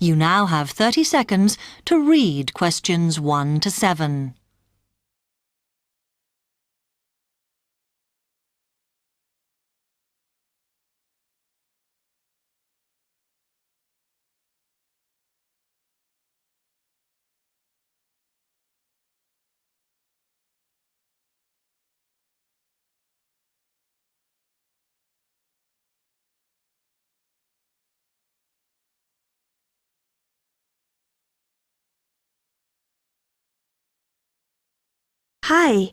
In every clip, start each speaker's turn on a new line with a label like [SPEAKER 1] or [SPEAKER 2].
[SPEAKER 1] You now have 30 seconds to read questions 1 to 7.
[SPEAKER 2] Hi,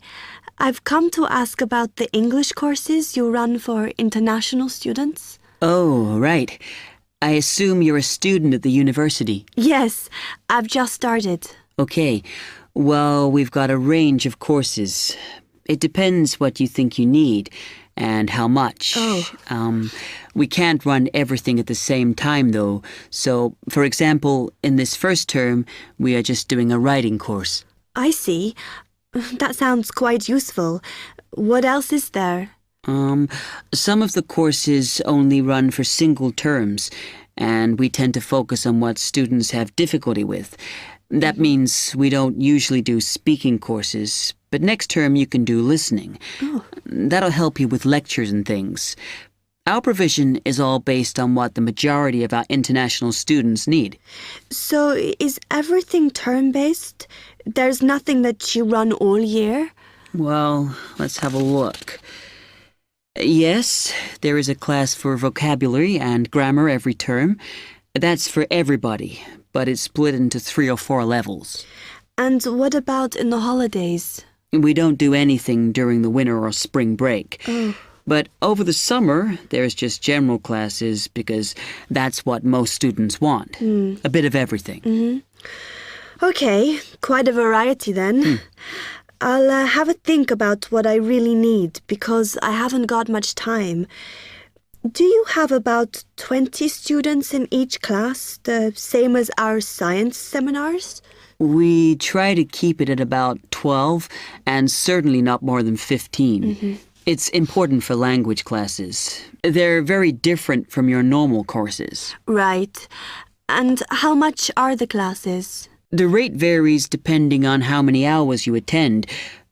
[SPEAKER 2] I've come to ask about the English courses you run for international students.
[SPEAKER 3] Oh, right. I assume you're a student at the university.
[SPEAKER 2] Yes, I've just started.
[SPEAKER 3] Okay. Well, we've got a range of courses. It depends what you think you need and how much.
[SPEAKER 2] Oh.
[SPEAKER 3] We can't run everything at the same time, though. So, for example, in this first term, we are just doing a writing course.
[SPEAKER 2] I see. That sounds quite useful. What else is there?
[SPEAKER 3] Some of the courses only run for single terms, and we tend to focus on what students have difficulty with. That means we don't usually do speaking courses, but next term you can do listening.
[SPEAKER 2] Oh.
[SPEAKER 3] That'll help you with lectures and things. Our provision is all based on what the majority of our international students need.
[SPEAKER 2] So is everything term-based? There's nothing that you run all year?
[SPEAKER 3] Well, let's have a look. Yes, there is a class for vocabulary and grammar every term. That's for everybody, but it's split into 3 or 4 levels.
[SPEAKER 2] And what about in the holidays?
[SPEAKER 3] We don't do anything during the winter or spring break.
[SPEAKER 2] Oh.
[SPEAKER 3] But over the summer, there's just general classes because that's what most students want. A bit of everything.
[SPEAKER 2] Okay, quite a variety then. I'll have a think about what I really need because I haven't got much time. Do you have about 20 students in each class, the same as our science seminars?
[SPEAKER 3] We try to keep it at about 12 and certainly not more than 15. It's important for language classes. They're very different from your normal courses.
[SPEAKER 2] Right. And how much are the classes?
[SPEAKER 3] The rate varies depending on how many hours you attend,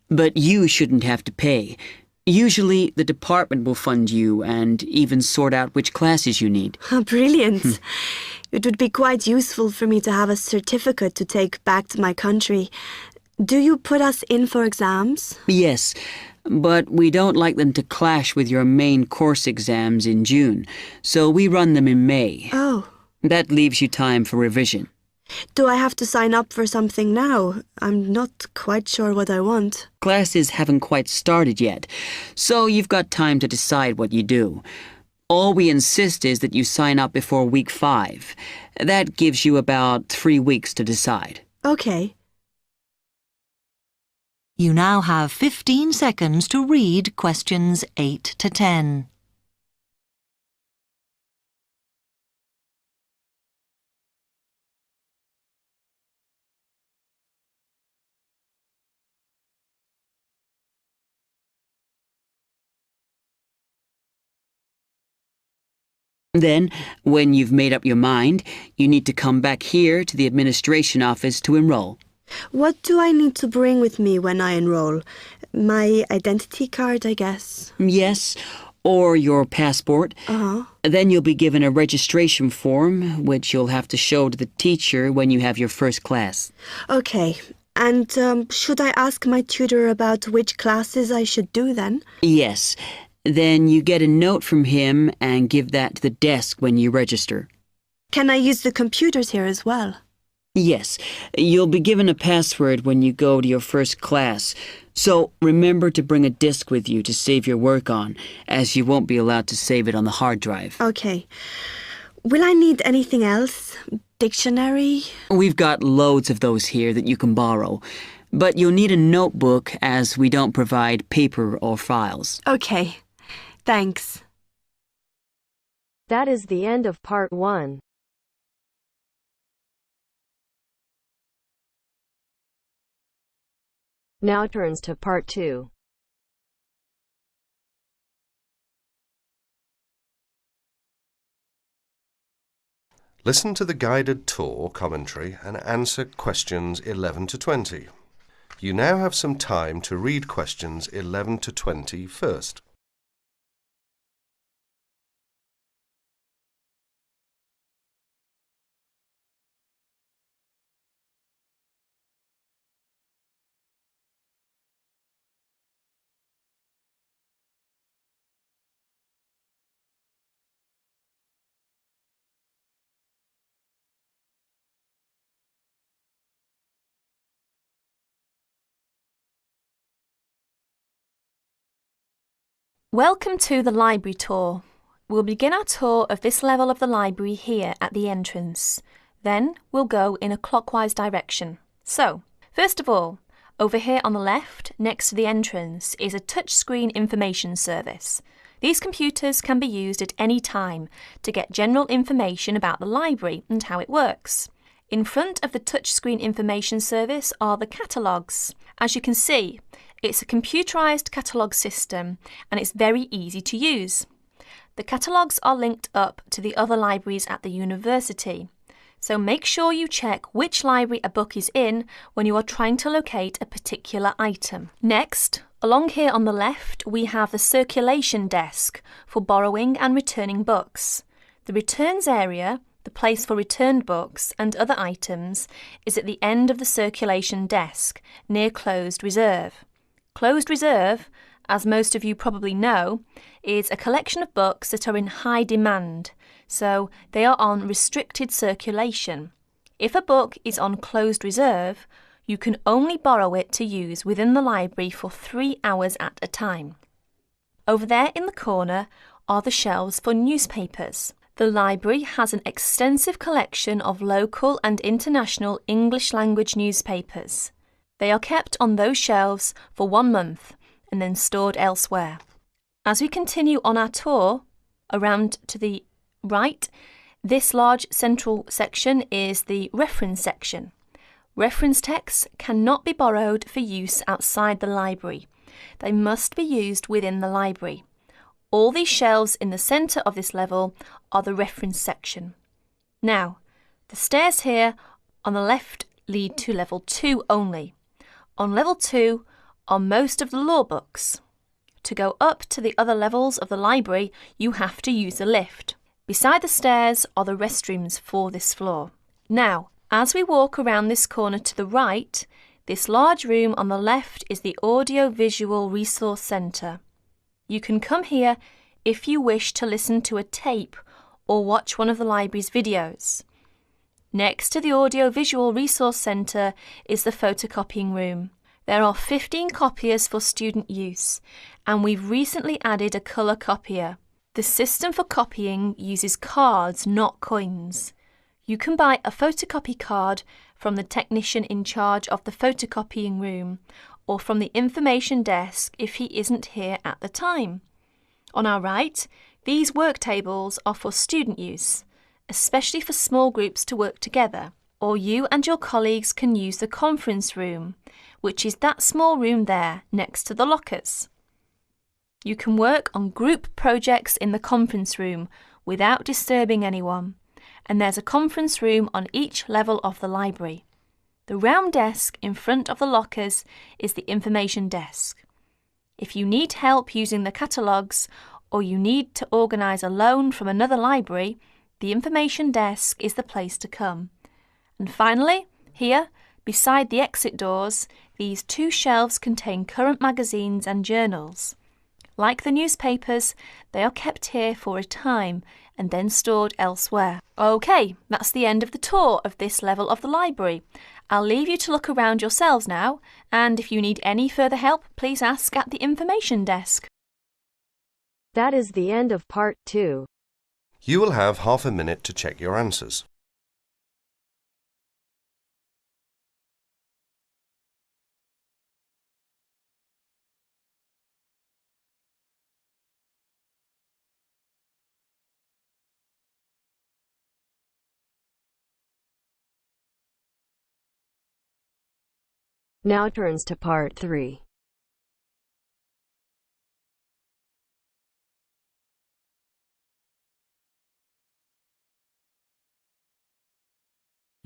[SPEAKER 3] but you shouldn't have to pay. Usually, the department will fund you and even sort out which classes you need.
[SPEAKER 2] Brilliant. It would be quite useful for me to have a certificate to take back to my country. Do you put us in for exams?
[SPEAKER 3] Yes, but we don't like them to clash with your main course exams in June, so we run them in May.
[SPEAKER 2] Oh.
[SPEAKER 3] That leaves you time for revision.
[SPEAKER 2] Do I have to sign up for something now? I'm not quite sure what I want.
[SPEAKER 3] Classes haven't quite started yet, so you've got time to decide what you do. All we insist is that you sign up before week 5. That gives you about 3 weeks to decide.
[SPEAKER 2] Okay.
[SPEAKER 1] You now have 15 seconds to read questions 8 to 10.
[SPEAKER 3] Then, when you've made up your mind, you need to come back here to the administration office to enroll.
[SPEAKER 2] What do I need to bring with me when I enroll? My identity card, I guess.
[SPEAKER 3] Yes, or your passport. Then you'll be given a registration form, which you'll have to show to the teacher when you have your first class.
[SPEAKER 2] Okay. And should I ask my tutor about which classes I should do then?
[SPEAKER 3] Yes. Then you get a note from him and give that to the desk when you register.
[SPEAKER 2] Can I use the computers here as well?
[SPEAKER 3] Yes. You'll be given a password when you go to your first class. So remember to bring a disk with you to save your work on, as you won't be allowed to save it on the hard drive.
[SPEAKER 2] Okay. Will I need anything else? Dictionary?
[SPEAKER 3] We've got loads of those here that you can borrow. But you'll need a notebook as we don't provide paper or files.
[SPEAKER 2] Okay. Thanks.
[SPEAKER 4] That is the end of part 1. Now turns to part 2.
[SPEAKER 5] Listen to the guided tour commentary and answer questions 11 to 20. You now have some time to read questions 11 to 20 first.
[SPEAKER 6] Welcome to the library tour. We'll begin our tour of this level of the library here at the entrance. Then we'll go in a clockwise direction. So, first of all, over here on the left, next to the entrance, is a touchscreen information service. These computers can be used at any time to get general information about the library and how it works. In front of the touchscreen information service are the catalogues. As you can see, it's a computerized catalogue system and it's very easy to use. The catalogues are linked up to the other libraries at the university, so make sure you check which library a book is in when you are trying to locate a particular item. Next, along here on the left, we have the circulation desk for borrowing and returning books. The returns area, the place for returned books and other items, is at the end of the circulation desk, near closed reserve. Closed reserve, as most of you probably know, is a collection of books that are in high demand, so they are on restricted circulation. If a book is on closed reserve, you can only borrow it to use within the library for 3 hours at a time. Over there in the corner are the shelves for newspapers. The library has an extensive collection of local and international English language newspapers. They are kept on those shelves for 1 month and then stored elsewhere. As we continue on our tour, around to the right, this large central section is the reference section. Reference texts cannot be borrowed for use outside the library. They must be used within the library. All these shelves in the centre of this level are the reference section. Now, the stairs here on the left lead to level 2 only. On level 2 are most of the law books. To go up to the other levels of the library, you have to use a lift. Beside the stairs are the restrooms for this floor. Now, as we walk around this corner to the right, this large room on the left is the Audio-Visual Resource Centre. You can come here if you wish to listen to a tape or watch one of the library's videos. Next to the Audio-Visual Resource Centre is the photocopying room. There are 15 copiers for student use, and we've recently added a colour copier. The system for copying uses cards, not coins. You can buy a photocopy card from the technician in charge of the photocopying room, or from the information desk if he isn't here at the time. On our right, these work tables are for student use, especially for small groups to work together, or you and your colleagues can use the conference room, which is that small room there next to the lockers. You can work on group projects in the conference room without disturbing anyone, and there's a conference room on each level of the library. The round desk in front of the lockers is the information desk. If you need help using the catalogues, or you need to organise a loan from another library, the information desk is the place to come. And finally, here, beside the exit doors, these 2 shelves contain current magazines and journals. Like the newspapers, they are kept here for a time and then stored elsewhere. OK, that's the end of the tour of this level of the library. I'll leave you to look around yourselves now, and if you need any further help, please ask at the information desk.
[SPEAKER 4] That is the end of part 2.
[SPEAKER 5] You will have half a minute to check your answers.
[SPEAKER 4] Now turns to part 3.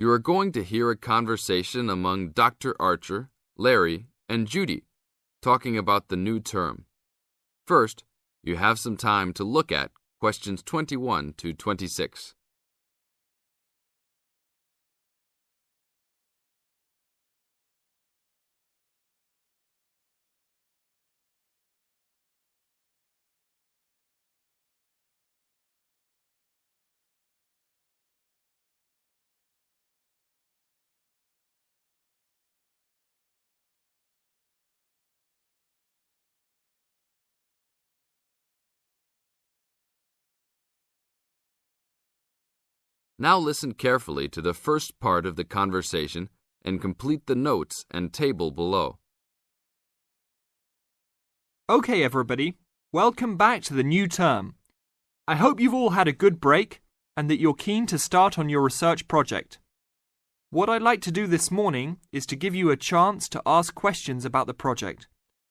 [SPEAKER 7] You are going to hear a conversation among Dr. Archer, Larry, and Judy, talking about the new term. First, you have some time to look at questions 21 to 26. Now listen carefully to the first part of the conversation and complete the notes and table below.
[SPEAKER 8] Okay, everybody, welcome back to the new term. I hope you've all had a good break and that you're keen to start on your research project. What I'd like to do this morning is to give you a chance to ask questions about the project,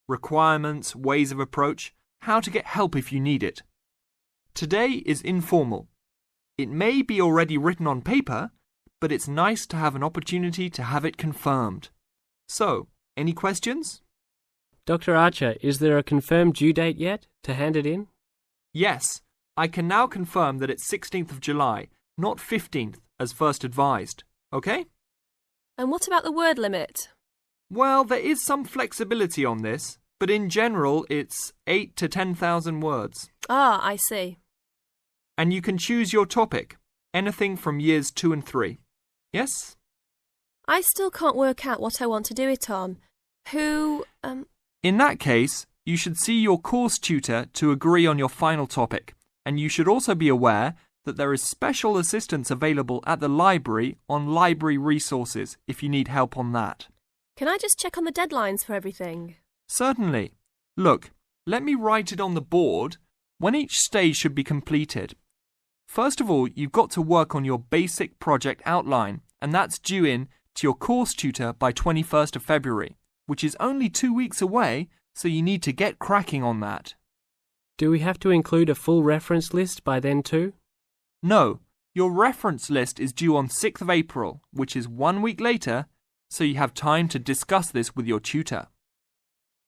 [SPEAKER 8] requirements, ways of approach, how to get help if you need it. Today is informal. It may be already written on paper, but it's nice to have an opportunity to have it confirmed. So, any questions?
[SPEAKER 9] Dr. Archer, is there a confirmed due date yet to hand it in?
[SPEAKER 8] Yes, I can now confirm that it's 16th of July, not 15th as first advised. Okay?
[SPEAKER 6] And what about the word limit?
[SPEAKER 8] Well, there is some flexibility on this, but in general it's 8 to 10,000 words.
[SPEAKER 6] Ah, I see.
[SPEAKER 8] And you can choose your topic, anything from years 2 and 3. Yes?
[SPEAKER 6] I still can't work out what I want to do it on.
[SPEAKER 8] In that case, you should see your course tutor to agree on your final topic, and you should also be aware that there is special assistance available at the library on library resources if you need help on that.
[SPEAKER 6] Can I just check on the deadlines for everything?
[SPEAKER 8] Certainly. Look, let me write it on the board when each stage should be completed. First of all, you've got to work on your basic project outline, and that's due in to your course tutor by 21st of February, which is only 2 weeks away, so you need to get cracking on that.
[SPEAKER 9] Do we have to include a full reference list by then too?
[SPEAKER 8] No, your reference list is due on 6th of April, which is 1 week later, so you have time to discuss this with your tutor.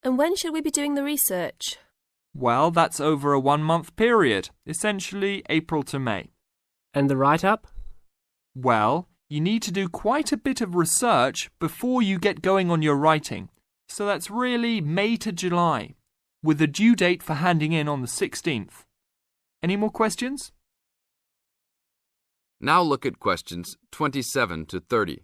[SPEAKER 6] And when should we be doing the research?
[SPEAKER 8] Well, that's over a 1 month period, essentially April to May.
[SPEAKER 9] And the write-up?
[SPEAKER 8] Well, you need to do quite a bit of research before you get going on your writing, so that's really May to July, with the due date for handing in on the 16th. Any more questions?
[SPEAKER 7] Now look at questions 27 to 30.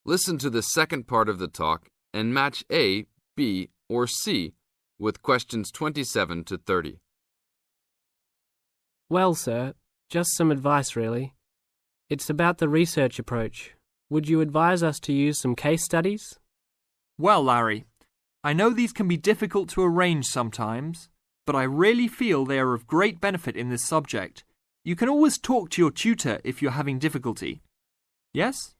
[SPEAKER 7] Listen to the second part of the talk and match A, B, or C with questions 27 to 30.
[SPEAKER 9] Well, sir, just some advice really. It's about the research approach. Would you advise us to use some case studies?
[SPEAKER 8] Well, Larry, I know these can be difficult to arrange sometimes, but I really feel they are of great benefit in this subject. You can always talk to your tutor if you're having difficulty. Yes?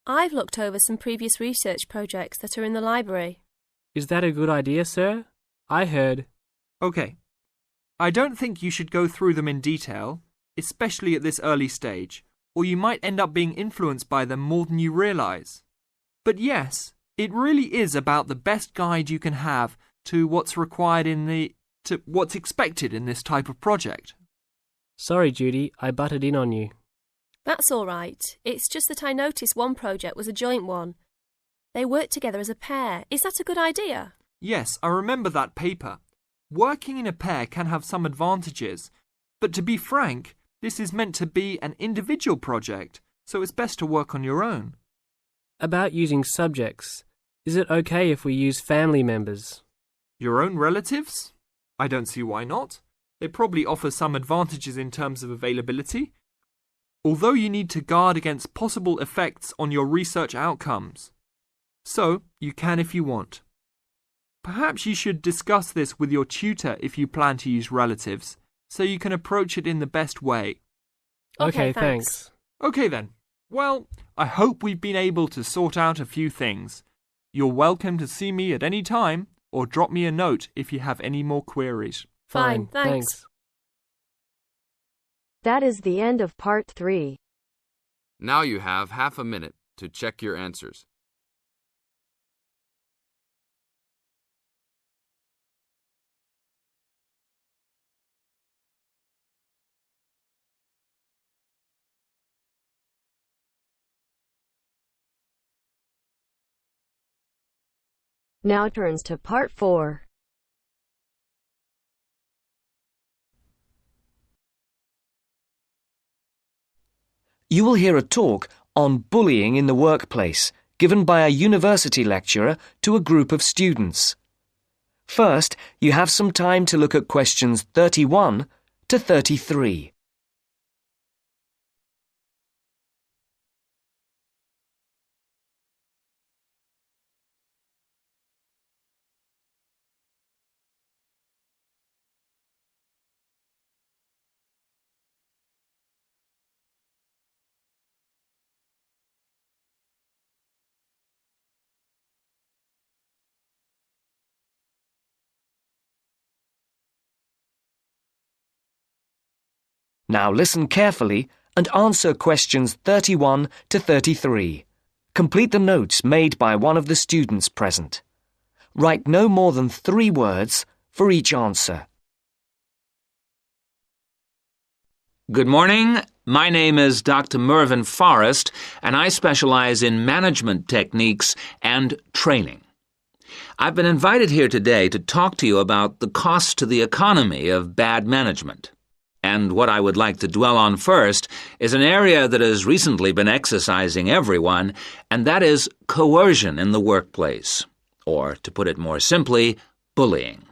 [SPEAKER 6] I've looked over some previous research projects that are in the library.
[SPEAKER 9] Is that a good idea, sir? I heard...
[SPEAKER 8] Okay. I don't think you should go through them in detail, especially at this early stage, or you might end up being influenced by them more than you realise. But yes, it really is about the best guide you can have to what's required to what's expected in this type of project.
[SPEAKER 9] Sorry, Judy, I butted in on you.
[SPEAKER 6] That's all right. It's just that I noticed one project was a joint one. They worked together as a pair. Is that a good idea?
[SPEAKER 8] Yes, I remember that paper. Working in a pair can have some advantages, but to be frank, this is meant to be an individual project, so it's best to work on your own.
[SPEAKER 9] About using subjects, is it okay if we use family members?
[SPEAKER 8] Your own relatives? I don't see why not. They probably offer some advantages in terms of availability, although you need to guard against possible effects on your research outcomes. So, you can if you want. Perhaps you should discuss this with your tutor if you plan to use relatives, so you can approach it in the best way.
[SPEAKER 9] Okay, thanks.
[SPEAKER 8] Okay then. Well, I hope we've been able to sort out a few things. You're welcome to see me at any time or drop me a note if you have any more queries.
[SPEAKER 4] Fine, thanks. That is the end of part 3.
[SPEAKER 7] Now you have half a minute to check your answers.
[SPEAKER 4] Now turns to part 4.
[SPEAKER 10] You will hear a talk on bullying in the workplace given by a university lecturer to a group of students. First, you have some time to look at questions 31 to 33. Now listen carefully and answer questions 31 to 33. Complete the notes made by one of the students present. Write no more than 3 words for each answer.
[SPEAKER 11] Good morning. My name is Dr. Mervyn Forrest, and I specialize in management techniques and training. I've been invited here today to talk to you about the cost to the economy of bad management. And what I would like to dwell on first is an area that has recently been exercising everyone, and that is coercion in the workplace, or, to put it more simply, bullying.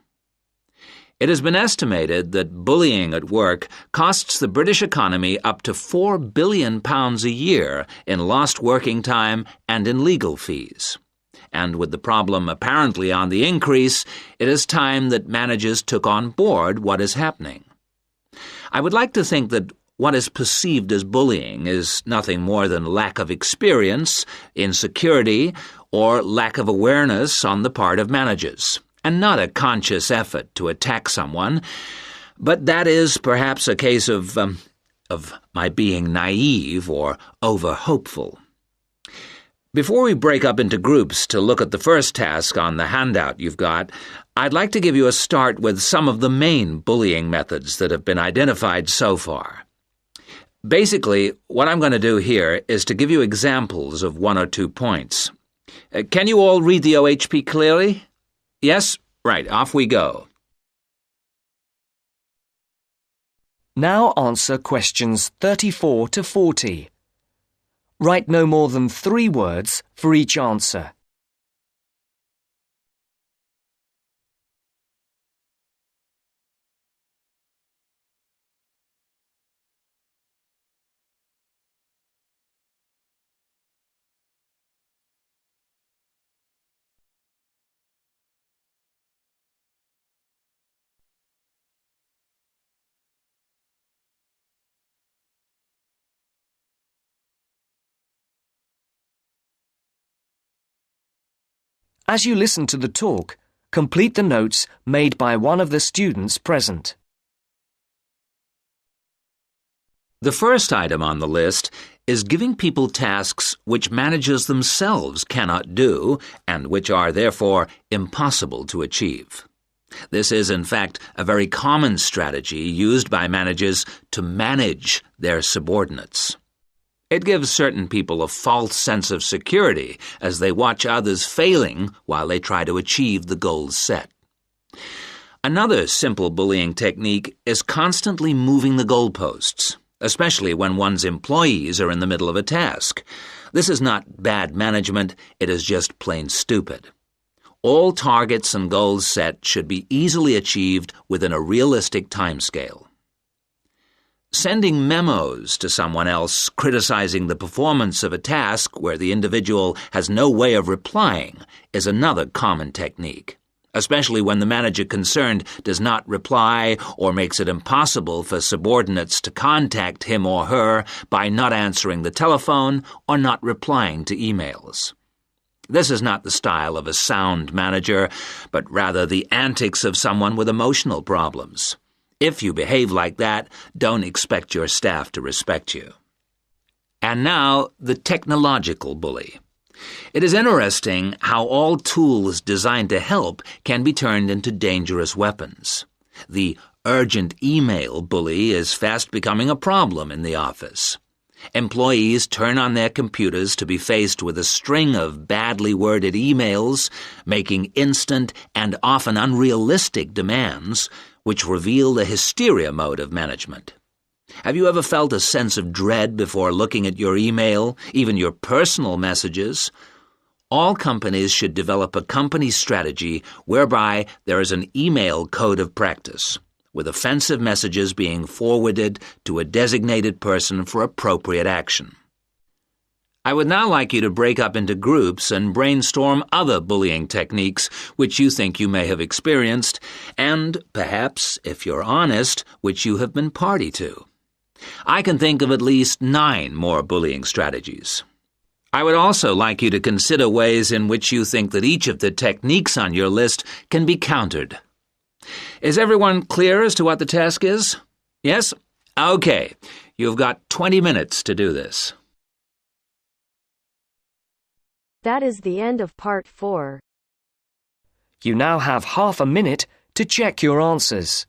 [SPEAKER 11] It has been estimated that bullying at work costs the British economy up to £4 billion a year in lost working time and in legal fees. And with the problem apparently on the increase, it is time that managers took on board what is happening. I would like to think that what is perceived as bullying is nothing more than lack of experience, insecurity, or lack of awareness on the part of managers, and not a conscious effort to attack someone. But that is perhaps a case of my being naive or over-hopeful. Before we break up into groups to look at the first task on the handout you've got, I'd like to give you a start with some of the main bullying methods that have been identified so far. Basically, what I'm going to do here is to give you examples of 1 or 2 points. Can you all read the OHP clearly? Yes? Right, off we go.
[SPEAKER 10] Now answer questions 34 to 40. Write no more than 3 words for each answer. As you listen to the talk, complete the notes made by one of the students present.
[SPEAKER 11] The first item on the list is giving people tasks which managers themselves cannot do and which are therefore impossible to achieve. This is, in fact, a very common strategy used by managers to manage their subordinates. It gives certain people a false sense of security as they watch others failing while they try to achieve the goals set. Another simple bullying technique is constantly moving the goalposts, especially when one's employees are in the middle of a task. This is not bad management, it is just plain stupid. All targets and goals set should be easily achieved within a realistic timescale. Sending memos to someone else criticizing the performance of a task where the individual has no way of replying is another common technique, especially when the manager concerned does not reply or makes it impossible for subordinates to contact him or her by not answering the telephone or not replying to emails. This is not the style of a sound manager, but rather the antics of someone with emotional problems. If you behave like that, don't expect your staff to respect you. And now, the technological bully. It is interesting how all tools designed to help can be turned into dangerous weapons. The urgent email bully is fast becoming a problem in the office. Employees turn on their computers to be faced with a string of badly worded emails, making instant and often unrealistic demands, which reveal the hysteria mode of management. Have you ever felt a sense of dread before looking at your email, even your personal messages? All companies should develop a company strategy whereby there is an email code of practice, with offensive messages being forwarded to a designated person for appropriate action. I would now like you to break up into groups and brainstorm other bullying techniques which you think you may have experienced, and perhaps, if you're honest, which you have been party to. I can think of at least 9 more bullying strategies. I would also like you to consider ways in which you think that each of the techniques on your list can be countered. Is everyone clear as to what the task is? Yes? Okay. You've got 20 minutes to do this.
[SPEAKER 4] That is the end of part 4.
[SPEAKER 10] You now have half a minute to check your answers.